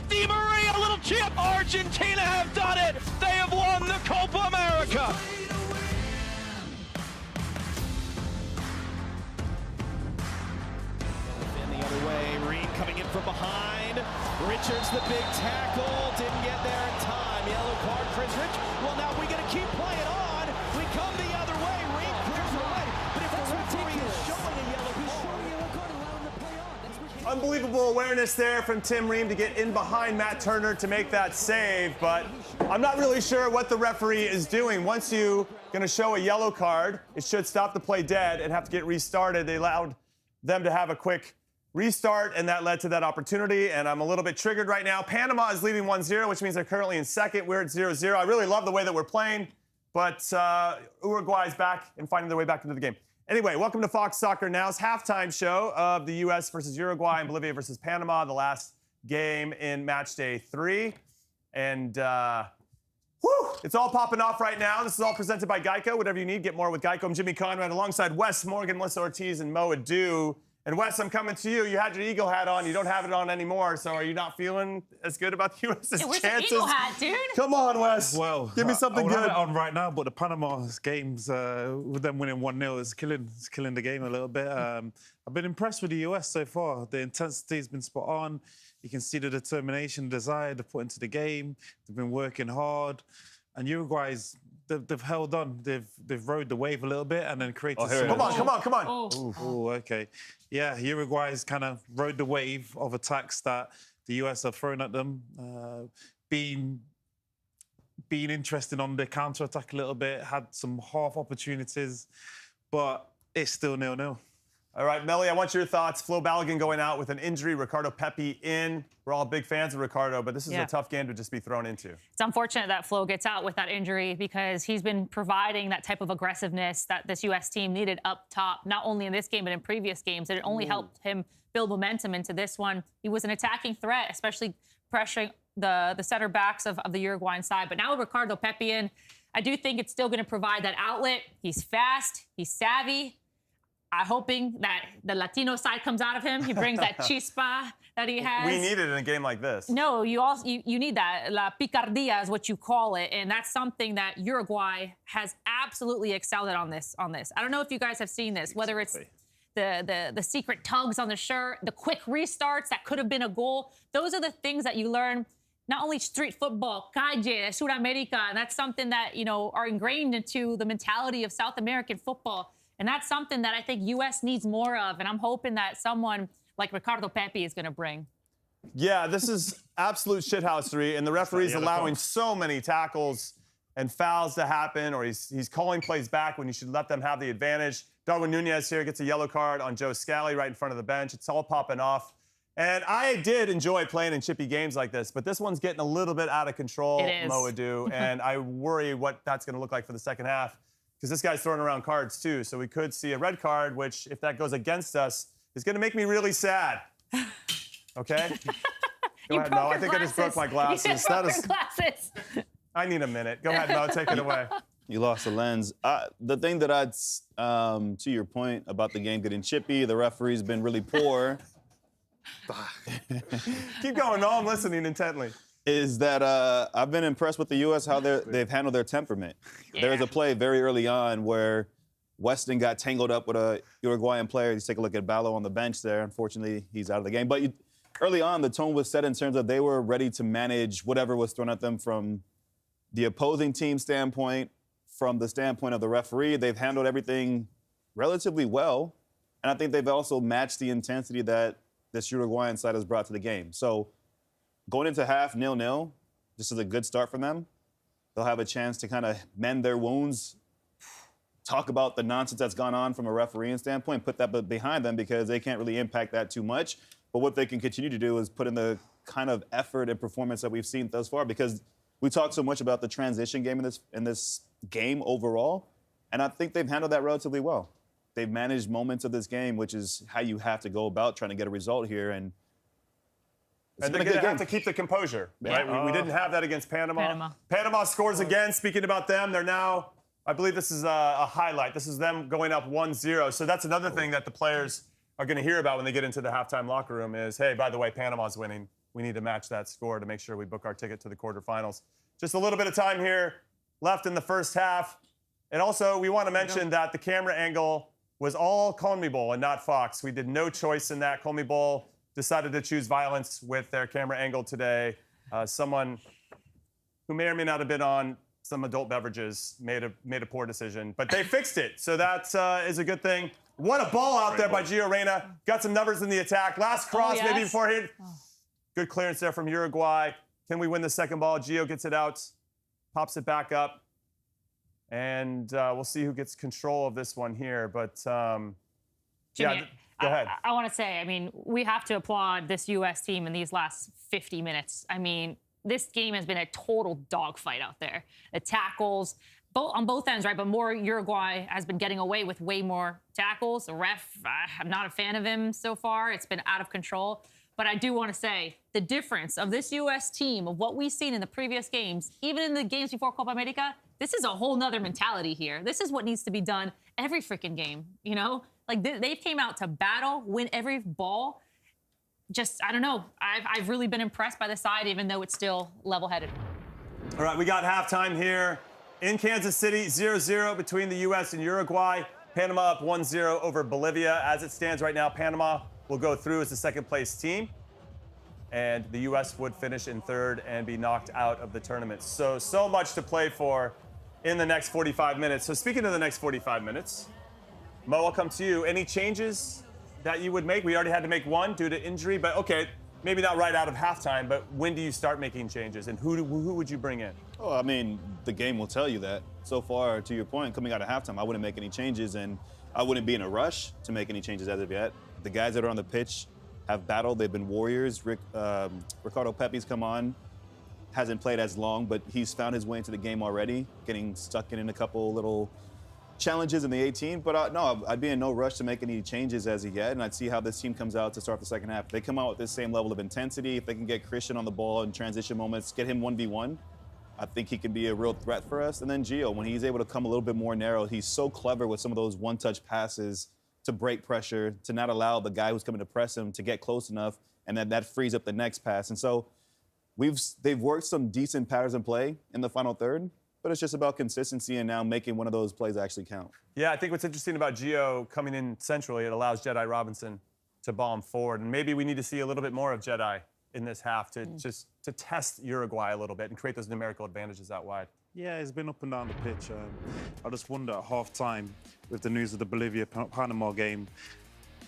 Di Maria, a little chip. Argentina have done it. They have won the Copa America. The other way, Reed coming in from behind. Richards, the big tackle, didn't get there in time. Yellow card, Chris Rich. Well, now we're going to keep playing on. We come the other way. Reed clears the way. But if the referee is showing a yellow card, allow him to play on. Unbelievable awareness there from Tim Ream to get in behind Matt Turner to make that save, but I'm not really sure what the referee is doing. Once you're going to show a yellow card, it should stop the play dead and have to get restarted. They allowed them to have a quick restart, and that led to that opportunity, and I'm a little bit triggered right now. Panama is leading 1-0, which means they're currently in second. We're at 0-0. I really love the way that we're playing, but Uruguay's back and finding their way back into the game. Anyway, welcome to Fox Soccer Now's halftime show of the U.S. versus Uruguay and Bolivia versus Panama, the last game in match day 3. And, it's all popping off right now. This is all presented by Geico. Whatever you need, get more with Geico. I'm Jimmy Conrad alongside Wes Morgan, Melissa Ortiz, and Mo Adu. And Wes, I'm coming to you. You had your Eagle hat on. You don't have it on anymore. So are you not feeling as good about the U.S.'s chances? Where's the Eagle hat, dude? Come on, Wes. Well, give me something good. I have it on right now, but the Panama games, with them winning 1-0, is killing the game a little bit. I've been impressed with the U.S. so far. The intensity has been spot on. You can see the determination, desire to put into the game. They've been working hard. And Uruguay's, they've held on. They've rode the wave a little bit and then created. Come on. Oh, okay. Yeah, Uruguay's kind of rode the wave of attacks that the US have thrown at them. Being interested on the counter-attack a little bit, had some half opportunities, but it's still 0-0. All right, Melly, I want your thoughts. Flo Balogun going out with an injury, Ricardo Pepi in. We're all big fans of Ricardo, but this is a tough game to just be thrown into. It's unfortunate that Flo gets out with that injury because he's been providing that type of aggressiveness that this U.S. team needed up top, not only in this game, but in previous games. And it only helped him build momentum into this one. He was an attacking threat, especially pressuring the center backs of the Uruguayan side. But now with Ricardo Pepi in, I do think it's still going to provide that outlet. He's fast. He's savvy. I'm hoping that the Latino side comes out of him. He brings that chispa that he has. We need it in a game like this. No, you need that. La picardia is what you call it, and that's something that Uruguay has absolutely excelled at on this. I don't know if you guys have seen this, whether it's the secret tugs on the shirt, the quick restarts that could have been a goal. Those are the things that you learn. Not only street football, calle, Sudamerica, and that's something that are ingrained into the mentality of South American football. And that's something that I think U.S. needs more of, and I'm hoping that someone like Ricardo Pepi is going to bring. Yeah, this is absolute shithousery, and the referee's allowing so many tackles and fouls to happen, or he's calling plays back when you should let them have the advantage. Darwin Nunez here gets a yellow card on Joe Scally right in front of the bench. It's all popping off. And I did enjoy playing in chippy games like this, but this one's getting a little bit out of control, Mo Adu, and I worry what that's going to look like for the second half. Because this guy's throwing around cards, too. So we could see a red card, which, if that goes against us, is going to make me really sad. Okay? Go ahead, Mo. I think I just broke my glasses. Glasses. I need a minute. Go ahead, Mo. Take it away. You lost the lens. The thing that to your point about the game getting chippy, the referee's been really poor. Keep going. No, I'm listening intently. Is that I've been impressed with the U.S. how they've handled their temperament. Yeah. There was a play very early on where Weston got tangled up with a Uruguayan player. You take a look at Ballo on the bench there. Unfortunately, he's out of the game. But early on, the tone was set in terms of they were ready to manage whatever was thrown at them from the opposing team standpoint, from the standpoint of the referee. They've handled everything relatively well. And I think they've also matched the intensity that this Uruguayan side has brought to the game. So going into half 0-0, this is a good start for them. They'll have a chance to kind of mend their wounds, talk about the nonsense that's gone on from a refereeing standpoint, put that behind them because they can't really impact that too much. But what they can continue to do is put in the kind of effort and performance that we've seen thus far, because we talk so much about the transition game in this game overall, and I think they've handled that relatively well. They've managed moments of this game, which is how you have to go about trying to get a result here. And they're going to have to keep the composure, right? We didn't have that against Panama. Panama scores again. Speaking about them, they're now, I believe this is a highlight. This is them going up 1-0. So that's another thing that the players are going to hear about when they get into the halftime locker room is, hey, by the way, Panama's winning we need to match that score to make sure we book our ticket to the quarterfinals. Just a little bit of time here left in the first half. And also, we want to mention that the camera angle was all CONMEBOL and not Fox. We did no choice in that. CONMEBOL decided to choose violence with their camera angle today. Someone who may or may not have been on some adult beverages made a poor decision, but they fixed it. So that is a good thing. What a ball out there by Gio Reyna. Got some numbers in the attack. Last cross, maybe beforehand. Good clearance there from Uruguay. Can we win the second ball? Gio gets it out, pops it back up. And we'll see who gets control of this one here. But, Jimmy, yeah, go ahead. I want to say, I mean, we have to applaud this U.S. team in these last 50 minutes. I mean, this game has been a total dogfight out there. The tackles, on both ends, right? But more Uruguay has been getting away with way more tackles. The ref, I'm not a fan of him so far. It's been out of control. But I do want to say the difference of this U.S. team, of what we've seen in the previous games, even in the games before Copa America, this is a whole nother mentality here. This is what needs to be done every freaking game, you know? Like, they came out to battle, win every ball. Just, I don't know. I've really been impressed by the side, even though it's still level-headed. All right, we got halftime here in Kansas City, 0-0 between the U.S. and Uruguay. Panama up 1-0 over Bolivia. As it stands right now, Panama will go through as the second-place team, and the U.S. would finish in third and be knocked out of the tournament. So much to play for in the next 45 minutes. So speaking of the next 45 minutes, Mo, I'll come to you. Any changes that you would make? We already had to make one due to injury, but okay, maybe not right out of halftime, but when do you start making changes, and who would you bring in? Oh, I mean, the game will tell you that. So far, to your point, coming out of halftime, I wouldn't make any changes, and I wouldn't be in a rush to make any changes as of yet. The guys that are on the pitch have battled. They've been warriors. Ricardo Pepi's come on. Hasn't played as long, but he's found his way into the game already, getting stuck in a couple little challenges in the 18. But no, I'd be in no rush to make any changes as of yet, and I'd see how this team comes out to start the second half. If they come out with the same level of intensity, if they can get Christian on the ball in transition moments, get him 1v1, I think he can be a real threat for us. And then Gio, when he's able to come a little bit more narrow, he's so clever with some of those one-touch passes to break pressure, to not allow the guy who's coming to press him to get close enough, and then that frees up the next pass. And so they've worked some decent patterns in play in the final third, but it's just about consistency and now making one of those plays actually count. Yeah, I think what's interesting about Gio coming in centrally, it allows Jedi Robinson to bomb forward. And maybe we need to see a little bit more of Jedi in this half to just to test Uruguay a little bit and create those numerical advantages out wide. Yeah, it's been up and down the pitch. I just wonder at half-time, with the news of the Bolivia-Panama game,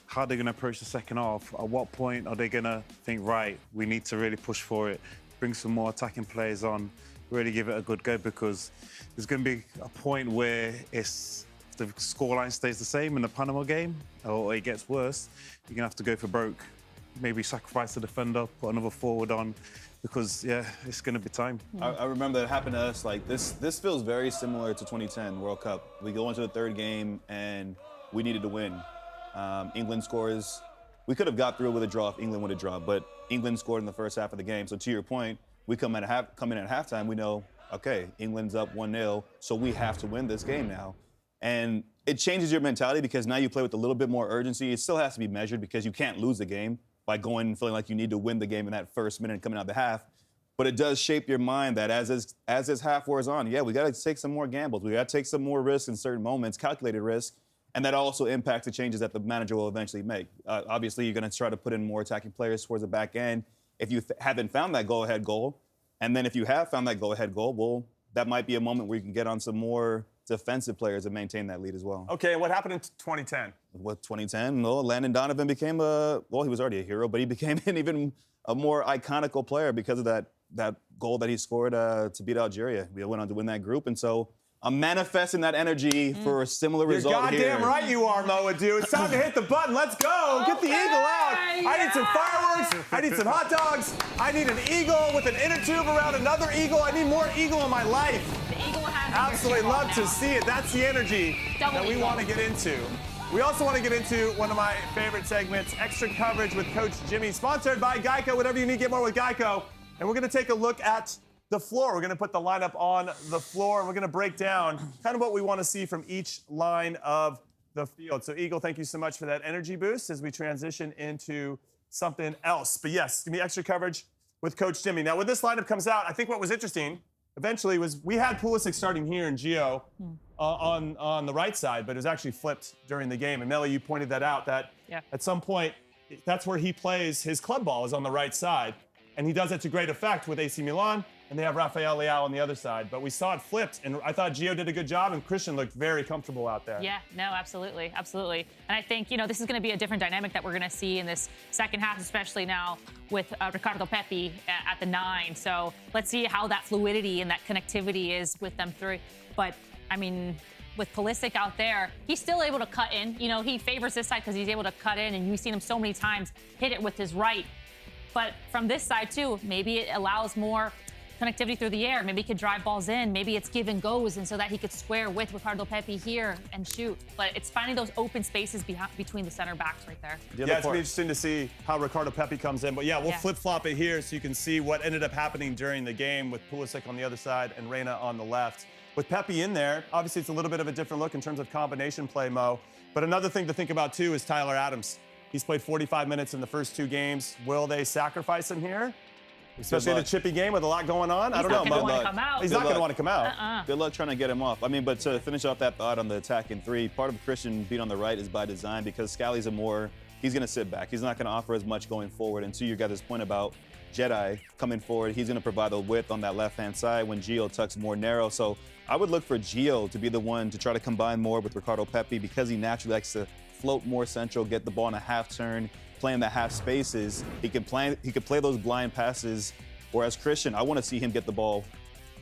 how they're going to approach the second half. At what point are they going to think, right, we need to really push for it, bring some more attacking players on, really give it a good go, because there's going to be a point where if the scoreline stays the same in the Panama game, or it gets worse, you're going to have to go for broke. Maybe sacrifice the defender, put another forward on, because, yeah, it's going to be time. I remember that happened to us. Like, this feels very similar to 2010 World Cup. We go into the third game, and we needed to win. England scores. We could have got through with a draw if England would have drawn, but England scored in the first half of the game. So to your point, we come in at halftime, we know, okay, England's up 1-0, so we have to win this game now. And it changes your mentality because now you play with a little bit more urgency. It still has to be measured because you can't lose the game by going and feeling like you need to win the game in that first minute coming out of the half. But it does shape your mind that as this half wears on, yeah, we got to take some more gambles. We got to take some more risks in certain moments, calculated risk, and that also impacts the changes that the manager will eventually make. Obviously, you're going to try to put in more attacking players towards the back end if you haven't found that go-ahead goal. And then if you have found that go-ahead goal, well, that might be a moment where you can get on some more defensive players and maintain that lead as well. Okay, what happened in 2010? With 2010, well, Landon Donovan became well, he was already a hero, but he became an even a more iconical player because of that goal that he scored to beat Algeria. We went on to win that group, and so I'm manifesting that energy for a similar result here. You're goddamn right you are, Moa-Doo. It's time to hit the button. Let's go. Get the eagle out. I need some fireworks. I need some hot dogs. I need an eagle with an inner tube around another eagle. I need more eagle in my life. The eagle has absolutely love to see it. That's the energy that we want to get into. We also want to get into one of my favorite segments, Extra Coverage with Coach Jimmy, sponsored by Geico. Whatever you need, get more with Geico. And we're going to take a look at the floor. We're going to put the lineup on the floor, and we're going to break down kind of what we want to see from each line of the field. So, Eagle, thank you so much for that energy boost as we transition into something else. But yes, it's going to be Extra Coverage with Coach Jimmy. Now, when this lineup comes out, I think what was interesting eventually was we had Pulisic starting here and Gio on the right side, but it was actually flipped during the game. And Melly, you pointed that out, that at some point, that's where he plays his club ball, is on the right side. And he does it to great effect with AC Milan, and they have Rafael Leao on the other side. But we saw it flipped, and I thought Gio did a good job, and Christian looked very comfortable out there. Yeah, no, absolutely, absolutely. And I think, this is going to be a different dynamic that we're going to see in this second half, especially now with Ricardo Pepi at the 9. So let's see how that fluidity and that connectivity is with them three. But, I mean, with Pulisic out there, he's still able to cut in. He favors this side because he's able to cut in, and we've seen him so many times hit it with his right. But from this side, too, maybe it allows more connectivity through the air. Maybe he could drive balls in. Maybe it's give and goes, and so that he could square with Ricardo Pepi here and shoot. But it's finding those open spaces between the center backs right there. Yeah, it's going to be interesting to see how Ricardo Pepi comes in. But yeah, we'll flip-flop it here so you can see what ended up happening during the game with Pulisic on the other side and Reina on the left. With Pepi in there, obviously it's a little bit of a different look in terms of combination play, Mo. But another thing to think about, too, is Tyler Adams. He's played 45 minutes in the first 2 games. Will they sacrifice him here? Especially in a chippy game with a lot going on? I don't know. He's not going to want to come out. He's not going to want to come out. Good luck trying to get him off. I mean, but to finish off that thought on the attack in 3, part of Christian being on the right is by design because Scally's he's going to sit back. He's not going to offer as much going forward. And to you guys' point about Jedi coming forward, he's going to provide the width on that left-hand side when Gio tucks more narrow. So I would look for Gio to be the one to try to combine more with Ricardo Pepi because he naturally likes to float more central, get the ball in a half turn, play in the half spaces. He could play those blind passes. Whereas Christian, I want to see him get the ball.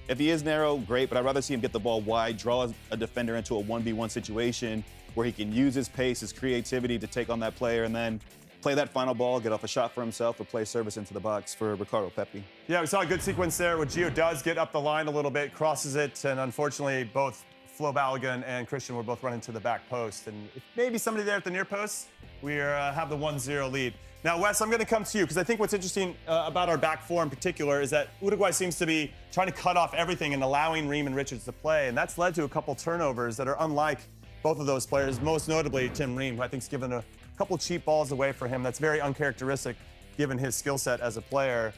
If he is narrow, great, but I'd rather see him get the ball wide, draw a defender into a 1v1 situation where he can use his pace, his creativity to take on that player, and then play that final ball, get off a shot for himself, or play service into the box for Ricardo Pepi. Yeah, we saw a good sequence there where Gio does get up the line a little bit, crosses it, and unfortunately both Flo Balogun and Christian were both running to the back post. And if maybe somebody there at the near post, we have the 1-0 lead. Now, Wes, I'm going to come to you because I think what's interesting about our back four in particular is that Uruguay seems to be trying to cut off everything and allowing Ream and Richards to play, and that's led to a couple turnovers that are unlike both of those players, most notably Tim Ream, who I think has given a couple cheap balls away for him. That's very uncharacteristic given his skill set as a player.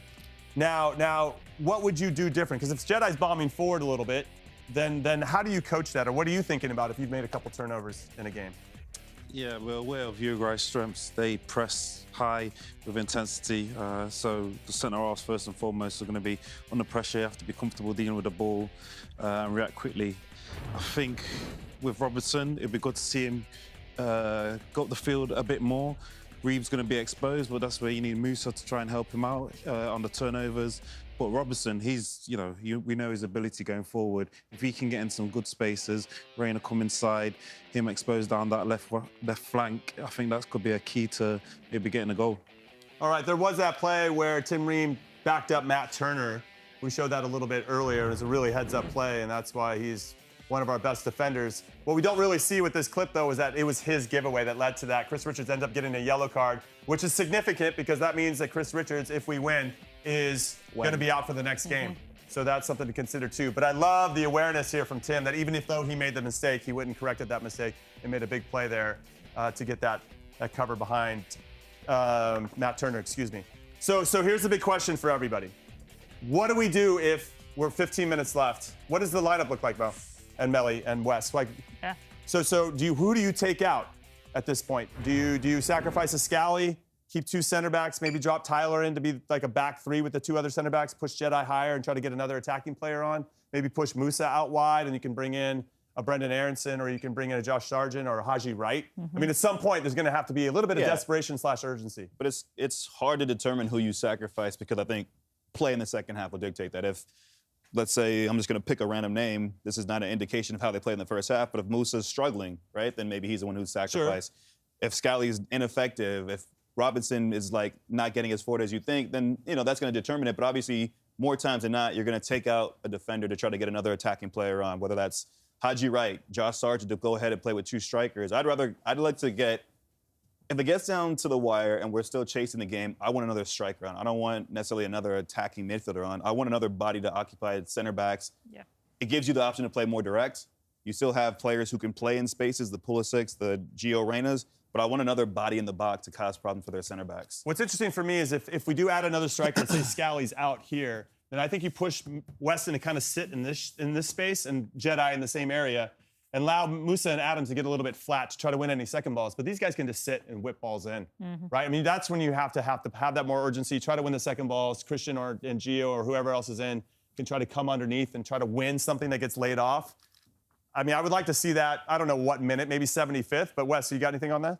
Now, what would you do different? Because if Jedi's bombing forward a little bit, then how do you coach that, or what are you thinking about if you've made a couple turnovers in a game? Yeah, we're aware of Uruguay's strengths. They press high with intensity. So the centre-halves, first and foremost, are going to be under pressure. You have to be comfortable dealing with the ball and react quickly. I think with Robertson, it'd be good to see him go up the field a bit more. Reeves going to be exposed, but that's where you need Musa to try and help him out on the turnovers. But Robertson, we know his ability going forward. If he can get in some good spaces, Reina come inside, him exposed down that left flank, I think that could be a key to maybe getting a goal. All right, there was that play where Tim Ream backed up Matt Turner. We showed that a little bit earlier. It was a really heads-up play, and that's why he's one of our best defenders. What we don't really see with this clip, though, is that it was his giveaway that led to that. Chris Richards ends up getting a yellow card, which is significant because that means that Chris Richards, if we win, is going to be out for the next game. So that's something to consider, too. But I love the awareness here from Tim that even if though he made the mistake, he went and corrected that mistake and made a big play there to get that cover behind Matt Turner, excuse me. So here's the big question for everybody. What do we do if we're 15 minutes left? What does the lineup look like, Bo? And Melly and Wes. Yeah. So who do you take out at this point? Do you sacrifice a Scally, keep 2 center backs, maybe drop Tyler in to be like a back 3 with the 2 other center backs, push Jedi higher and try to get another attacking player on? Maybe push Musa out wide and you can bring in a Brendan Aronson, or you can bring in a Josh Sargent or a Haji Wright. I mean, at some point there's going to have to be a little bit of desperation/urgency. But it's hard to determine who you sacrifice because I think play in the second half will dictate that. If let's say I'm just going to pick a random name. This is not an indication of how they played in the first half, but if Musa's struggling, right, then maybe he's the one who's sacrificed. Sure. If Scally's ineffective, if Robinson is like not getting as forward as you think, then that's going to determine it. But obviously, more times than not, you're going to take out a defender to try to get another attacking player on, whether that's Haji Wright, Josh Sargent to go ahead and play with 2 strikers. I'd like to get. If it gets down to the wire and we're still chasing the game, I want another striker on. I don't want necessarily another attacking midfielder on. I want another body to occupy center backs. Yeah. It gives you the option to play more direct. You still have players who can play in spaces, the Pulisics, the Gio Reynas, but I want another body in the box to cause problems for their center backs. What's interesting for me is if we do add another striker, let's say Scally's out here, then I think you push Weston to kind of sit in this space and Jedi in the same area and allow Musa and Adams to get a little bit flat to try to win any second balls. But these guys can just sit and whip balls in, right? I mean, that's when you have to have that more urgency, try to win the second balls. Christian and Gio or whoever else is in can try to come underneath and try to win something that gets laid off. I mean, I would like to see that, I don't know what minute, maybe 75th. But Wes, you got anything on that?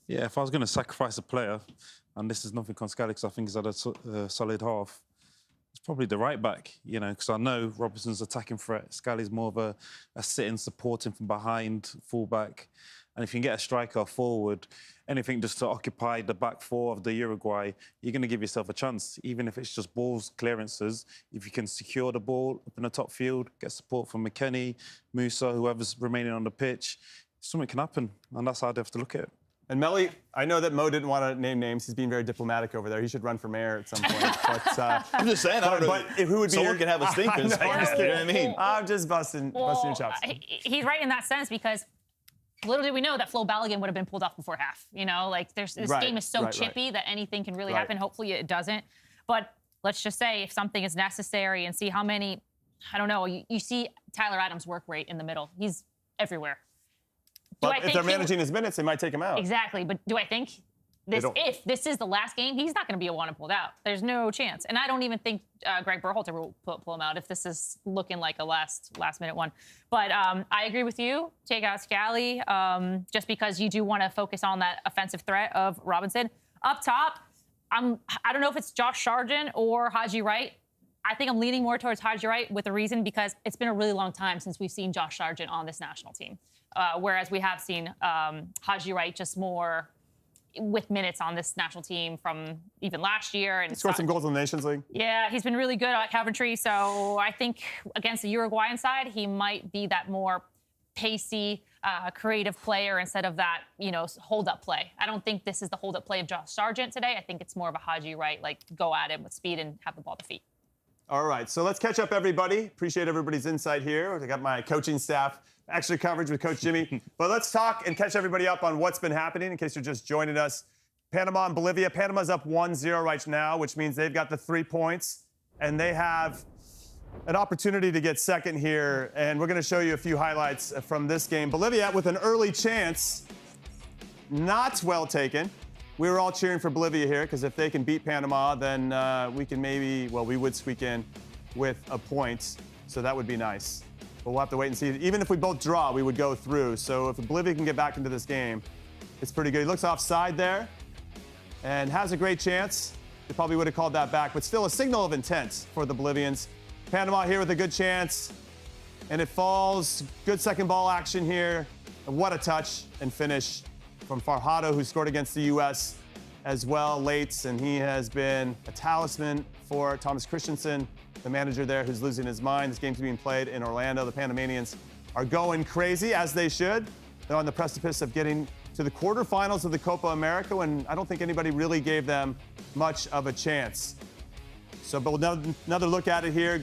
Yeah, if I was going to sacrifice a player, and this is nothing on Scally because I think he's had a solid half, it's probably the right back, you know, because I know Robertson's attacking threat. Scally's more of a sitting, supporting from behind fullback. And if you can get a striker forward, anything just to occupy the back four of the Uruguay, you're going to give yourself a chance, even if it's just balls, clearances. If you can secure the ball up in the top field, get support from McKennie, Musa, whoever's remaining on the pitch, something can happen. And that's how they have to look at it. And Melly, I know that Mo didn't want to name names. He's being very diplomatic over there. He should run for mayor at some point. But, I'm just saying, I don't know. But who would be someone can have a stinker. You know what I mean? I'm just busting your chops. He's right in that sense because little did we know that Flo Balogun would have been pulled off before half. You know, like this game is so chippy that anything can really happen. Hopefully it doesn't. But let's just say if something is necessary and see how many, I don't know, you see Tyler Adams' work rate in the middle. He's everywhere. But if they're managing his minutes, they might take him out. Exactly. But do I think if this is the last game, he's not going to be a one to pulled out. There's no chance. And I don't even think Greg Berhalter will pull him out if this is looking like a last minute one. But I agree with you. Take out Scally just because you do want to focus on that offensive threat of Robinson. Up top, I don't know if it's Josh Sargent or Haji Wright. I think I'm leaning more towards Haji Wright with a reason because it's been a really long time since we've seen Josh Sargent on this national team. Whereas we have seen Haji Wright just more with minutes on this national team from even last year. And he scored some goals in the Nations League. Yeah, he's been really good at Coventry. So I think against the Uruguayan side, he might be that more pacey, creative player instead of that, hold-up play. I don't think this is the hold-up play of Josh Sargent today. I think it's more of a Haji Wright, like go at him with speed and have the ball at the feet. All right, so let's catch up, everybody. Appreciate everybody's insight here. I got my coaching staff extra coverage with Coach Jimmy. But let's talk and catch everybody up on what's been happening in case you're just joining us. Panama and Bolivia. Panama's up 1-0 right now, which means they've got the 3 points, and they have an opportunity to get second here. And we're going to show you a few highlights from this game. Bolivia with an early chance, not well taken. We were all cheering for Bolivia here because if they can beat Panama, then we can we would squeak in with a point. So that would be nice. But we'll have to wait and see. Even if we both draw, we would go through. So if Bolivia can get back into this game, it's pretty good. He looks offside there and has a great chance. They probably would have called that back, but still a signal of intent for the Bolivians. Panama here with a good chance, and it falls. Good second ball action here. And what a touch and finish from Farhado, who scored against the U.S. as well late, and he has been a talisman for Thomas Christensen, the manager there, who's losing his mind. This game's being played in Orlando. The Panamanians are going crazy, as they should. They're on the precipice of getting to the quarterfinals of the Copa America, and I don't think anybody really gave them much of a chance. So, but another look at it here.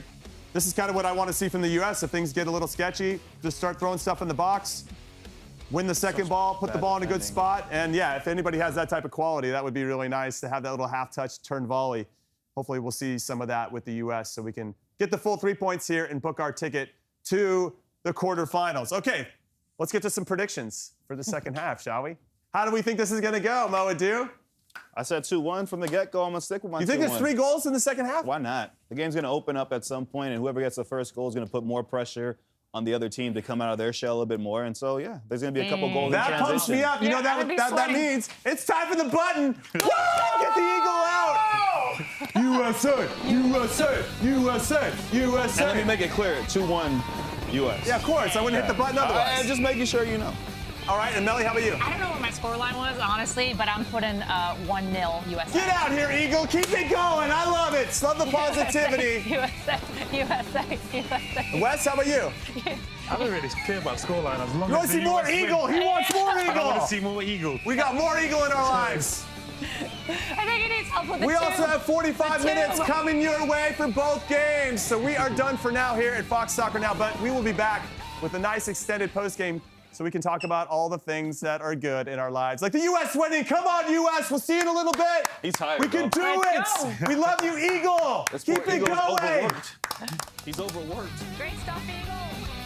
This is kind of what I want to see from the U.S. If things get a little sketchy, just start throwing stuff in the box, win the second ball, put the ball in a good spot. And yeah, if anybody has that type of quality, that would be really nice to have that little half-touch turn volley. Hopefully we'll see some of that with the U.S. so we can get the full 3 points here and book our ticket to the quarterfinals. Okay, let's get to some predictions for the second half, shall we? How do we think this is going to go, Mo Adu? I said 2-1 from the get-go. I'm going to stick with my 2-1. You think there's 3 goals in the second half? Why not? The game's going to open up at some point, and whoever gets the first goal is going to put more pressure on the other team to come out of their shell a little bit more. And so, yeah, there's going to be a couple goals in transition. That pumps me up. You know that means it's time for the button. Woo! Get the eagle out. USA, USA, USA, USA. And let me make it clear, 2-1 U.S. Yeah, of course. I wouldn't hit the button otherwise. Just making sure you know. All right, and Melly, how about you? I don't know what my scoreline was, honestly, but I'm putting 1-0 USA. Get out here, Eagle. Keep it going. I love it. Love the positivity. USA. Wes, how about you? I don't really care about scoreline as long you want as to see more Eagle? He wants more Eagle. I want to see more Eagle. We got more Eagle in our lives. I think he needs help with the We also have 45 minutes coming your way for both games. So we are done for now here at Fox Soccer Now, but we will be back with a nice extended post-game so we can talk about all the things that are good in our lives. Like the U.S. winning. Come on, U.S. We'll see you in a little bit. He's tired, We can bro. do Let's it. go. We love you, Eagle. This Keep poor it Eagle's going. overworked. He's overworked. Great stuff, Eagle.